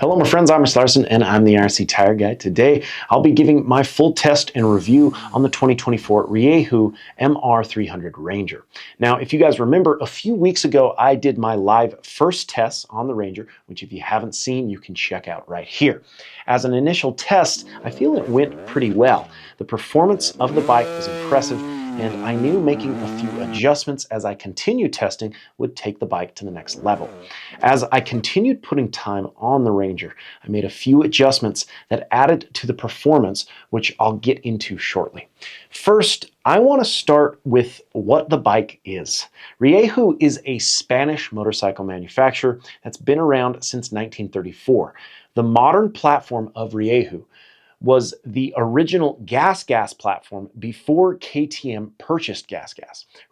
Hello my friends, I'm Mr. Larson and I'm the IRC Tire Guy. Today I'll be giving my full test and review on the 2024 Rieju MR300 Ranger. Now if you guys remember, a few weeks ago I did my live first test on the Ranger, which if you haven't seen you can check out right here. As an initial test, I feel it went pretty well. The performance of the bike was impressive, and I knew making a few adjustments as I continued testing would take the bike to the next level. As I continued putting time on the Ranger, I made a few adjustments that added to the performance, which I'll get into shortly. First, I want to start with what the bike is. Rieju is a Spanish motorcycle manufacturer that's been around since 1934. The modern platform of Rieju was the original gas platform before KTM purchased gas.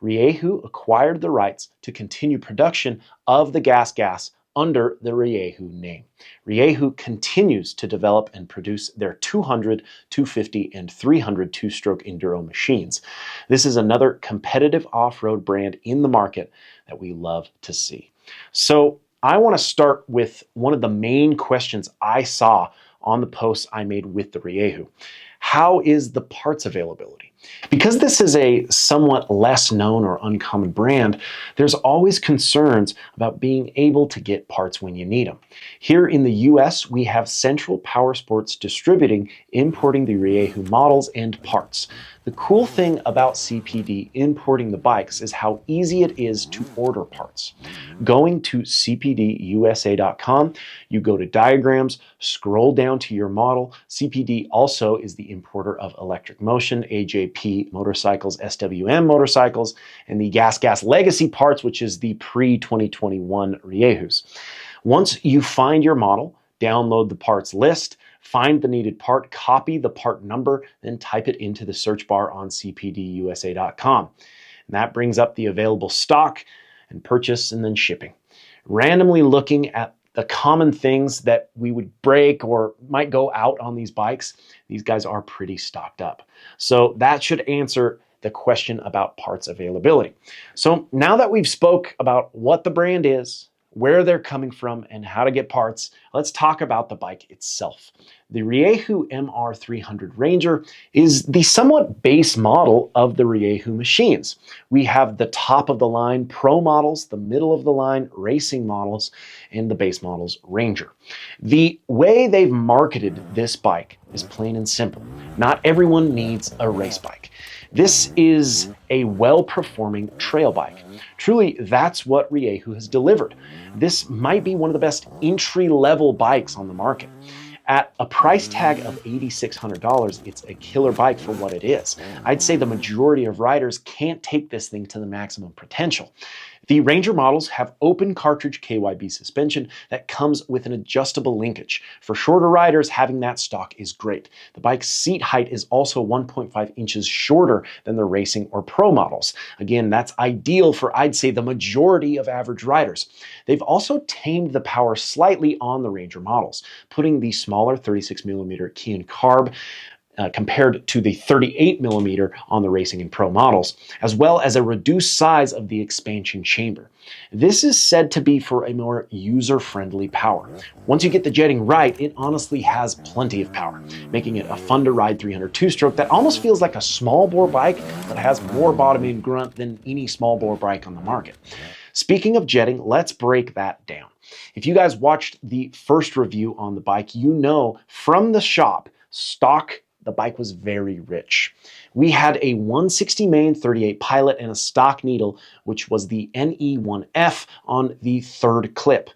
Rieju acquired the rights to continue production of the gas under the Rieju name. Rieju continues to develop and produce their 200, 250, and 300 two-stroke enduro machines. This is another competitive off-road brand in the market that we love to see. So I want to start with one of the main questions I saw on the posts I made with the Rieju. How is the parts availability? Because this is a somewhat less known or uncommon brand, there's always concerns about being able to get parts when you need them. Here in the US, we have Central Power Sports Distributing importing the Rieju models and parts. The cool thing about CPD importing the bikes is how easy it is to order parts. Going to cpdusa.com, you go to diagrams, scroll down to your model. CPD also is the importer of Electric Motion, AJP motorcycles, SWM motorcycles, and the Gas Legacy parts, which is the pre-2021 Riejus. Once you find your model, download the parts list, find the needed part, copy the part number, then type it into the search bar on cpdusa.com. And that brings up the available stock and purchase and then shipping. Randomly looking at the common things that we would break or might go out on these bikes, these guys are pretty stocked up. So that should answer the question about parts availability. So now that we've spoke about what the brand is, where they're coming from, and how to get parts, let's talk about the bike itself. The Rieju MR300 Ranger is the somewhat base model of the Rieju machines. We have the top of the line Pro models, the middle of the line Racing models, and the base models Ranger. The way they've marketed this bike is plain and simple. Not everyone needs a race bike. This is a well-performing trail bike. Truly, that's what Rieju has delivered. This might be one of the best entry-level bikes on the market. At a price tag of $8,600, it's a killer bike for what it is. I'd say the majority of riders can't take this thing to the maximum potential. The Ranger models have open cartridge KYB suspension that comes with an adjustable linkage. For shorter riders, having that stock is great. The bike's seat height is also 1.5 inches shorter than the Racing or Pro models. Again, that's ideal for, I'd say, the majority of average riders. They've also tamed the power slightly on the Ranger models, putting the smaller 36mm key and carb compared to the 38mm on the Racing and Pro models, as well as a reduced size of the expansion chamber. This is said to be for a more user-friendly power. Once you get the jetting right, it honestly has plenty of power, making it a fun-to-ride 300 two-stroke that almost feels like a small-bore bike, but has more bottom-end grunt than any small-bore bike on the market. Speaking of jetting, let's break that down. If you guys watched the first review on the bike, you know from the shop, stock, the bike was very rich. We had a 160 main 38 pilot and a stock needle, which was the NE1F on the third clip.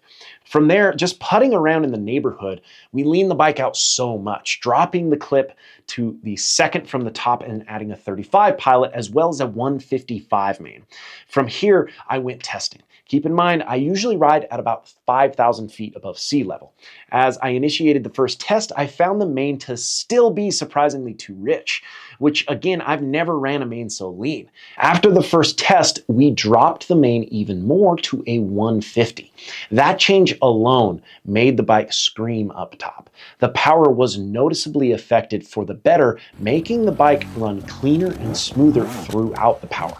From there, just putting around in the neighborhood, we leaned the bike out so much, dropping the clip to the second from the top and adding a 35 pilot as well as a 155 main. From here, I went testing. Keep in mind, I usually ride at about 5,000 feet above sea level. As I initiated the first test, I found the main to still be surprisingly too rich, which again, I've never ran a main so lean. After the first test, we dropped the main even more to a 150. That change alone made the bike scream up top. The power was noticeably affected for the better, making the bike run cleaner and smoother throughout the power.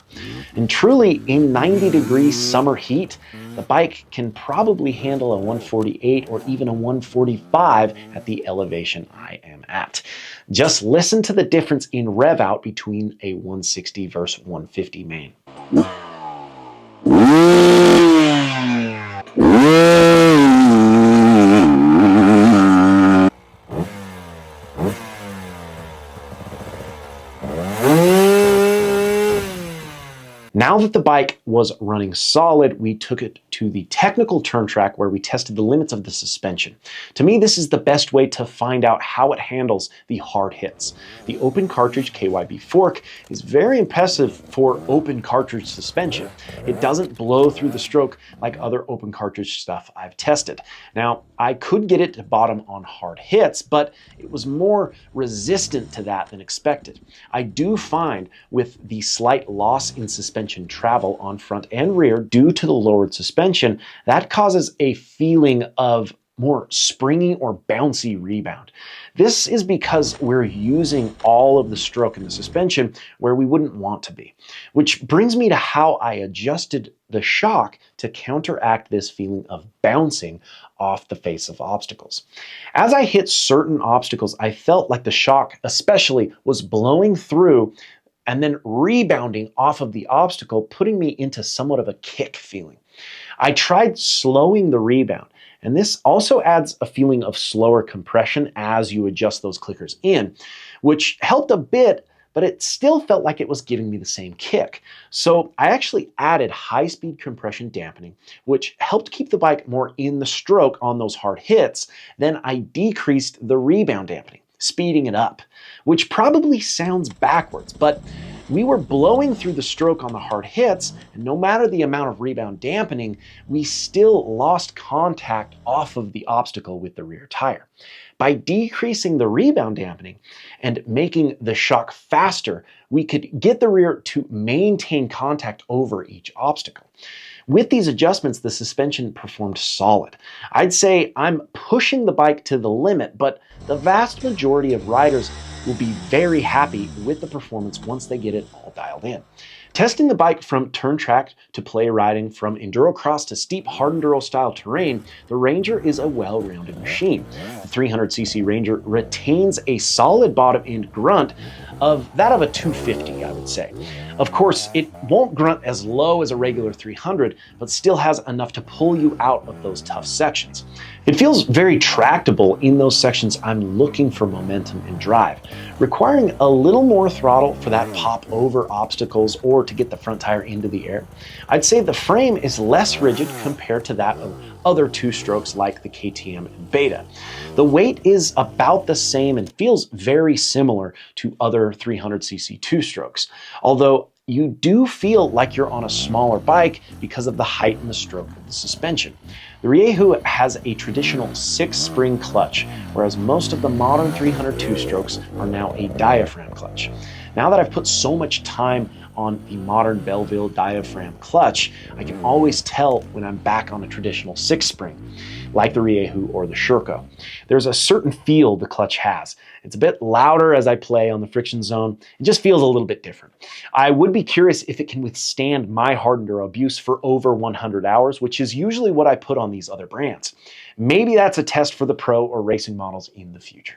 And truly, in 90-degree summer heat, the bike can probably handle a 148 or even a 145 at the elevation I am at. Just listen to the difference in rev out between a 160 versus 150 main. Now that the bike was running solid, we took it to the technical turn track where we tested the limits of the suspension. To me, this is the best way to find out how it handles the hard hits. The open cartridge KYB fork is very impressive for open cartridge suspension. It doesn't blow through the stroke like other open cartridge stuff I've tested. Now, I could get it to bottom on hard hits, but it was more resistant to that than expected. I do find with the slight loss in suspension travel on front and rear due to the lowered suspension, that causes a feeling of more springy or bouncy rebound. This is because we're using all of the stroke in the suspension where we wouldn't want to be. Which brings me to how I adjusted the shock to counteract this feeling of bouncing off the face of obstacles. As I hit certain obstacles, I felt like the shock especially was blowing through and then rebounding off of the obstacle, putting me into somewhat of a kick feeling. I tried slowing the rebound, and this also adds a feeling of slower compression as you adjust those clickers in, which helped a bit, but it still felt like it was giving me the same kick. So I actually added high-speed compression dampening, which helped keep the bike more in the stroke on those hard hits. Then I decreased the rebound dampening, speeding it up, which probably sounds backwards, but we were blowing through the stroke on the hard hits, and no matter the amount of rebound dampening, we still lost contact off of the obstacle with the rear tire. By decreasing the rebound dampening and making the shock faster, we could get the rear to maintain contact over each obstacle. With these adjustments, the suspension performed solid. I'd say I'm pushing the bike to the limit, but the vast majority of riders will be very happy with the performance once they get it all dialed in. Testing the bike from turn track to play riding, from enduro cross to steep hard enduro style terrain, the Ranger is a well-rounded machine. The 300cc Ranger retains a solid bottom end grunt of that of a 250, I would say. Of course, it won't grunt as low as a regular 300, but still has enough to pull you out of those tough sections. It feels very tractable in those sections I'm looking for momentum and drive, requiring a little more throttle for that pop over obstacles or to get the front tire into the air. I'd say the frame is less rigid compared to that of other two-strokes like the KTM and Beta. The weight is about the same and feels very similar to other 300cc two-strokes, although you do feel like you're on a smaller bike because of the height and the stroke of the suspension. The Rieju has a traditional 6-spring clutch, whereas most of the modern 300 two-strokes are now a diaphragm clutch. Now that I've put so much time on the modern Belleville diaphragm clutch, I can always tell when I'm back on a traditional 6-spring, like the Rieju or the Sherco. There's a certain feel the clutch has. It's a bit louder as I play on the friction zone. It just feels a little bit different. I would be curious if it can withstand my hard enduro abuse for over 100 hours, which is usually what I put on these other brands. Maybe that's a test for the pro or racing models in the future.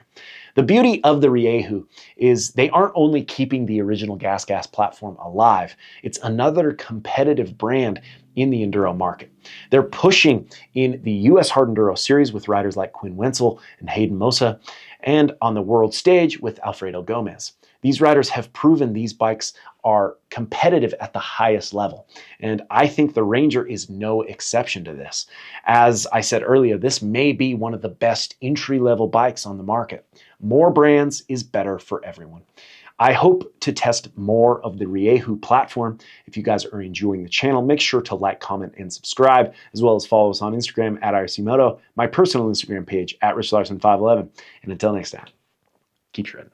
The beauty of the Rieju is they aren't only keeping the original gas platform alive, it's another competitive brand in the enduro market. They're pushing in the US Hard Enduro Series with riders like Quinn Wenzel and Hayden Mosa, and on the world stage with Alfredo Gomez. These riders have proven these bikes are competitive at the highest level, and I think the Ranger is no exception to this. As I said earlier, this may be one of the best entry-level bikes on the market. More brands is better for everyone. I hope to test more of the Rieju platform. If you guys are enjoying the channel, make sure to like, comment, and subscribe, as well as follow us on Instagram at IRC Moto, my personal Instagram page at RichLarson511. And until next time, keep shredding.